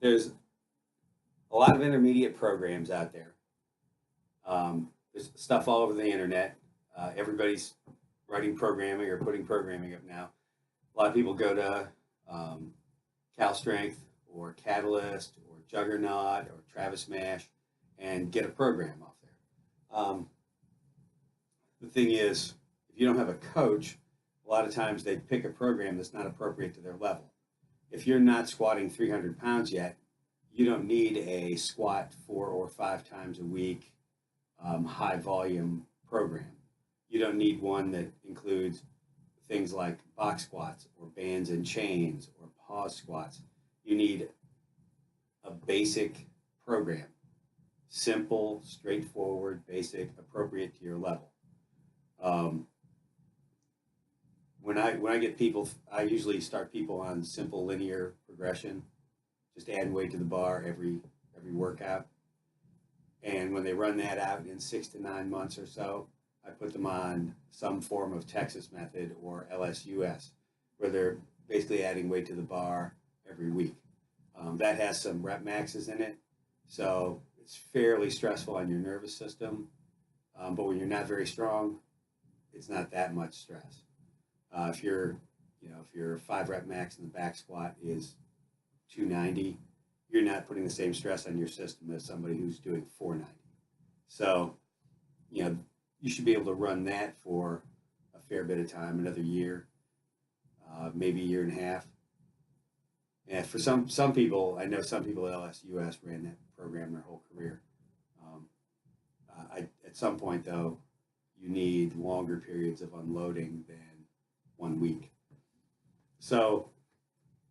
there's a lot of intermediate programs out there. There's stuff all over the internet. Everybody's writing programming or putting programming up now. A lot of people go to Cal Strength or Catalyst or Juggernaut or Travis Mash and get a program off there. The thing is, if you don't have a coach, a lot of times they pick a program that's not appropriate to their level. If you're not squatting 300 pounds yet, you don't need a squat 4 or 5 times a week high volume program. You don't need one that includes things like box squats or bands and chains or pause squats. You need a basic program. Simple, straightforward, basic, appropriate to your level. When I get people, I usually start people on simple linear progression, just adding weight to the bar every workout. And when they run that out in 6 to 9 months or so, I put them on some form of Texas method or LSUS, where they're basically adding weight to the bar every week. That has some rep maxes in it, so it's fairly stressful on your nervous system. But when you're not very strong, it's not that much stress. If your 5 rep max in the back squat is 290, you're not putting the same stress on your system as somebody who's doing 490. So, you should be able to run that for a fair bit of time, another year, maybe a year and a half. And for some people, I know some people at LSUS ran that program their whole career. At some point, though, you need longer periods of unloading than 1 week. So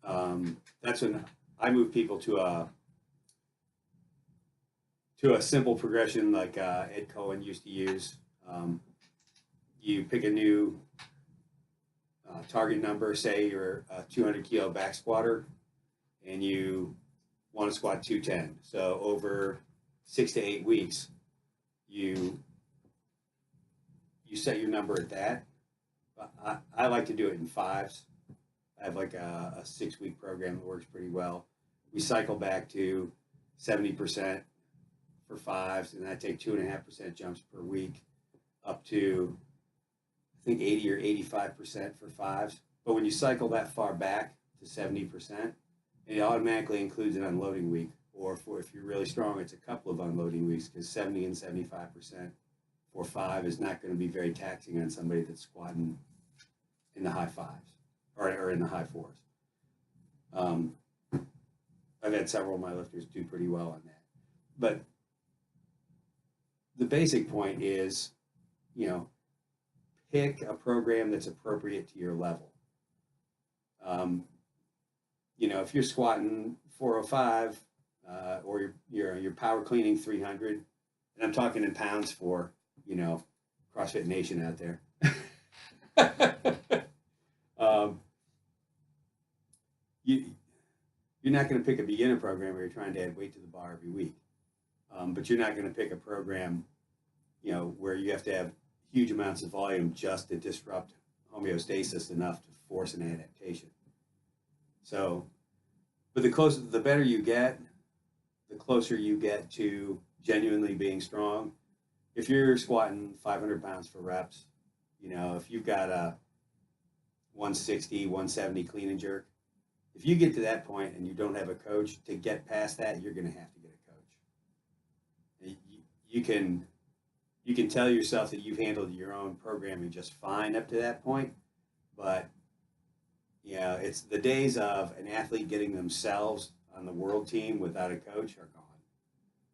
that's when I move people to a simple progression like Ed Cohen used to use. You pick a new target number, say you're a 200 kilo back squatter, and you want to squat 210. So over 6 to 8 weeks, you set your number at that. I like to do it in 5s. I have like a 6-week program that works pretty well. We cycle back to 70% for 5s, and I take 2.5% jumps per week up to, I think, 80 or 85% for 5s. But when you cycle that far back to 70%, it automatically includes an unloading week. Or if you're really strong, it's a couple of unloading weeks, because 70 and 75% for 5 is not going to be very taxing on somebody that's squatting in the high 5s or in the high 4s. I've had several of my lifters do pretty well on that. But the basic point is, pick a program that's appropriate to your level. If you're squatting 405 or you're power cleaning 300, and I'm talking in pounds for, CrossFit Nation out there. You're not going to pick a beginner program where you're trying to add weight to the bar every week. But you're not going to pick a program, where you have to have huge amounts of volume just to disrupt homeostasis enough to force an adaptation. So, but the better you get, the closer you get to genuinely being strong. If you're squatting 500 pounds for reps, if you've got a 160, 170 clean and jerk, if you get to that point and you don't have a coach, to get past that, you're going to have to get a coach. You can tell yourself that you've handled your own programming just fine up to that point, but it's the days of an athlete getting themselves on the world team without a coach are gone.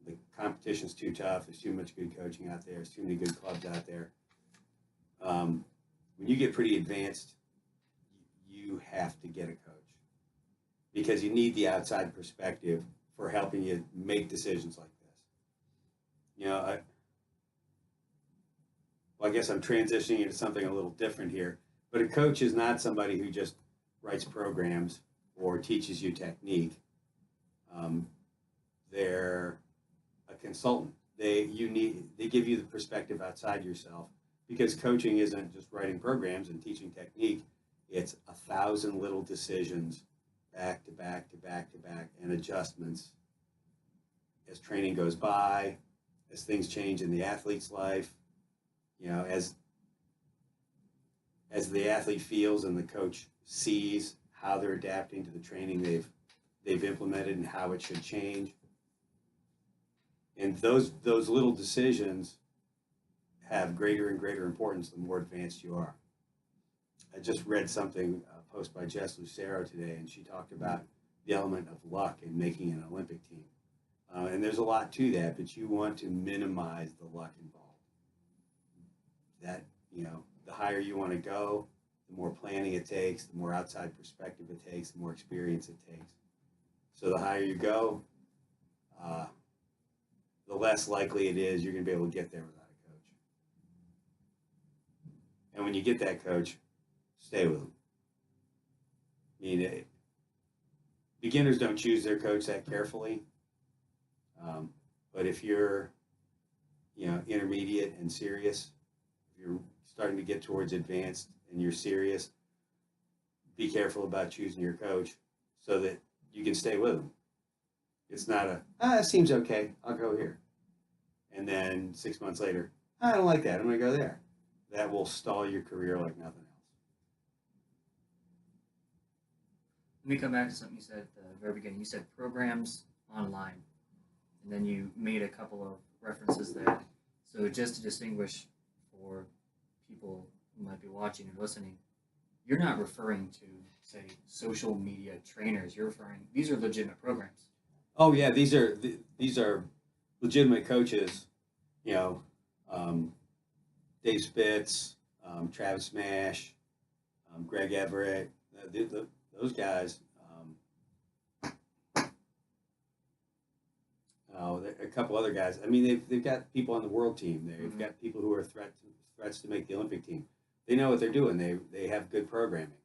The competition's too tough. There's too much good coaching out there. There's too many good clubs out there. When you get pretty advanced, you have to get a coach, because you need the outside perspective for helping you make decisions like this. I guess I'm transitioning into something a little different here, but a coach is not somebody who just writes programs or teaches you technique. They're a consultant. They give you the perspective outside yourself, because coaching isn't just writing programs and teaching technique. It's 1,000 little decisions back to back to back to back, and adjustments as training goes by, as things change in the athlete's life, you know, as the athlete feels and the coach sees how they're adapting to the training they've implemented and how it should change. And those little decisions have greater and greater importance the more advanced you are. I just read something, a post by Jess Lucero today, and she talked about the element of luck in making an Olympic team. And there's a lot to that, but you want to minimize the luck involved. That, you know, the higher you want to go, the more planning it takes, the more outside perspective it takes, the more experience it takes. So the higher you go, the less likely it is you're going to be able to get there without a coach. And when you get that coach, stay with them. I mean, beginners don't choose their coach that carefully. But if you're, you know, intermediate and serious, if you're starting to get towards advanced and you're serious, be careful about choosing your coach so that you can stay with them. It's not it seems okay, I'll go here. And then 6 months later, I don't like that, I'm going to go there. That will stall your career like nothing else. Let me come back to something you said at the very beginning. You said programs online, and then you made a couple of references there. So just to distinguish for people who might be watching or listening, you're not referring to, say, social media trainers. You're referring, these are legitimate programs. Oh yeah, these are legitimate coaches. You know, Dave Spitz, Travis Smash, Greg Everett, those guys. A couple other guys. I mean, they've got people on the world team. They've got people who are threats to make the Olympic team. They know what they're doing. They have good programming,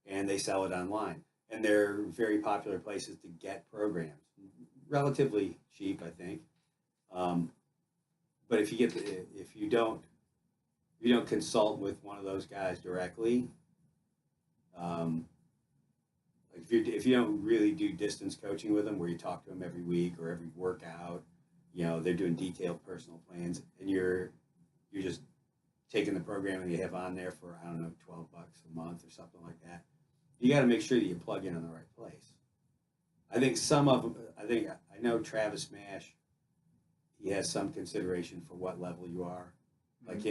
and they sell it online. And they're very popular places to get programs. Relatively cheap, I think. But if you don't consult with one of those guys directly, like if you don't really do distance coaching with them, where you talk to them every week or every workout, you know, they're doing detailed personal plans, and you're just taking the programming you have on there for, I don't know, $12 a month or something like that. You got to make sure that you plug in the right place. I think some of them, I know Travis Smash, he has some consideration for what level you are. Like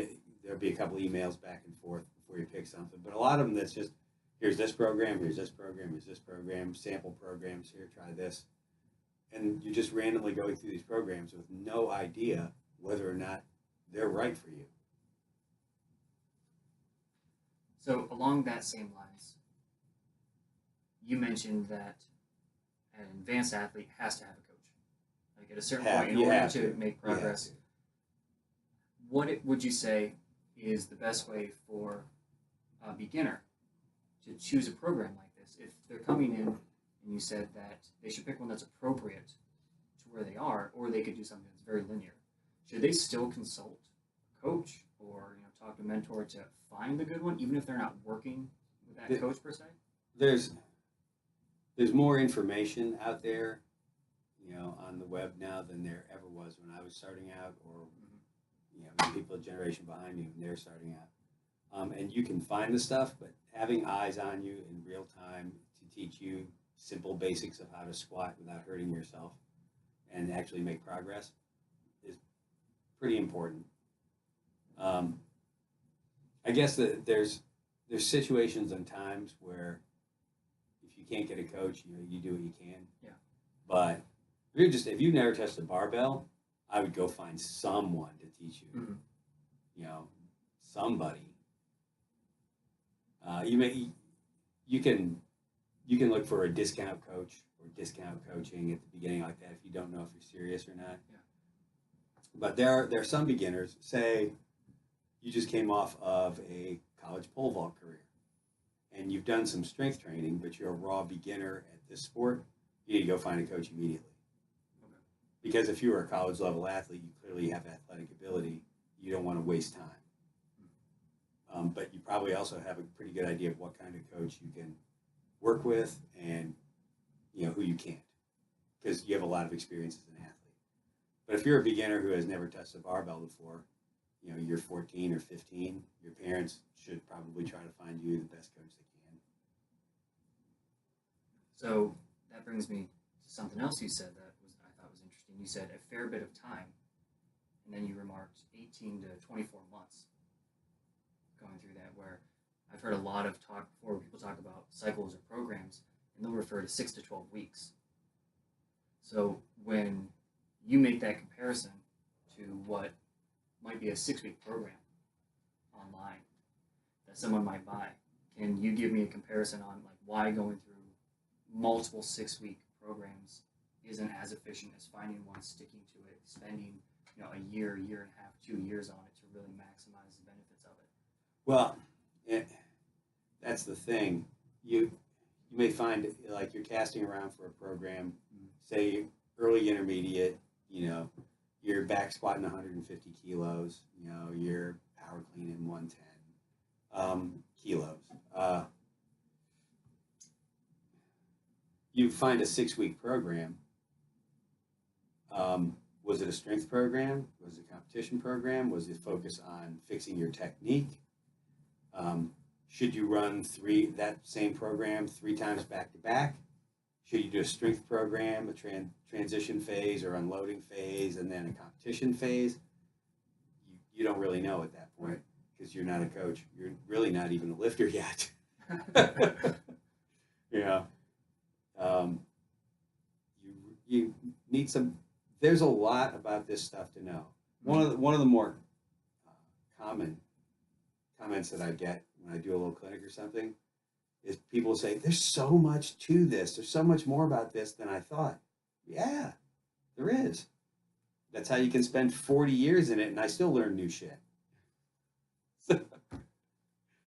there'll be a couple emails back and forth before you pick something, but a lot of them that's just, here's this program, here's this program, here's this program, sample programs, here, try this. And you're just randomly going through these programs with no idea whether or not they're right for you. So along that same lines, you mentioned that an advanced athlete has to have a coach. Like at a certain point, in order to make progress, what would you say is the best way for a beginner to choose a program like this? If they're coming in and you said that they should pick one that's appropriate to where they are, or they could do something that's very linear, should they still consult a coach or talk to a mentor to find the good one, even if they're not working with that coach per se? There's more information out there, on the web now than there ever was when I was starting out, or the people a generation behind me when they're starting out. And you can find the stuff, but having eyes on you in real time to teach you simple basics of how to squat without hurting yourself and actually make progress is pretty important. I guess that there's situations and times where if you can't get a coach, you do what you can. Yeah. But if you've never touched a barbell, I would go find someone to teach you. Mm-hmm. Somebody. You can look for a discount coach or discount coaching at the beginning like that if you don't know if you're serious or not. Yeah. But there are some beginners, say you just came off of a college pole vault career and you've done some strength training, but you're a raw beginner at this sport, you need to go find a coach immediately. Okay. Because if you were a college level athlete, you clearly have athletic ability. You don't want to waste time. But you probably also have a pretty good idea of what kind of coach you can work with and who you can't, because you have a lot of experience as an athlete. But if you're a beginner who has never touched a barbell before, you're 14 or 15, your parents should probably try to find you the best coach they can. So that brings me to something else you said that I thought was interesting. You said a fair bit of time, and then you remarked 18 to 24 months going through that, where I've heard a lot of talk before where people talk about cycles or programs, and they'll refer to 6 to 12 weeks. So when you make that comparison to what might be a 6-week program online that someone might buy, can you give me a comparison on like why going through multiple 6-week programs isn't as efficient as finding one, sticking to it, spending a year and a half, 2 years on it to really maximize the benefits of it? Well, that's the thing. You may find like you're casting around for a program, say early intermediate, you're back squatting 150 kilos, you're power cleaning 110 kilos. You find a 6-week program. Was it a strength program? Was it a competition program? Was it focused on fixing your technique? Should you run that same program 3 times back to back? Should you do a strength program, a transition phase or unloading phase, and then a competition phase? You don't really know at that point because you're not a coach. You're really not even a lifter yet. You need some. There's a lot about this stuff to know. One of the more common comments that I get when I do a little clinic or something is people say, "There's so much to this. There's so much more about this than I thought." Yeah, there is. That's how you can spend 40 years in it, and I still learn new shit.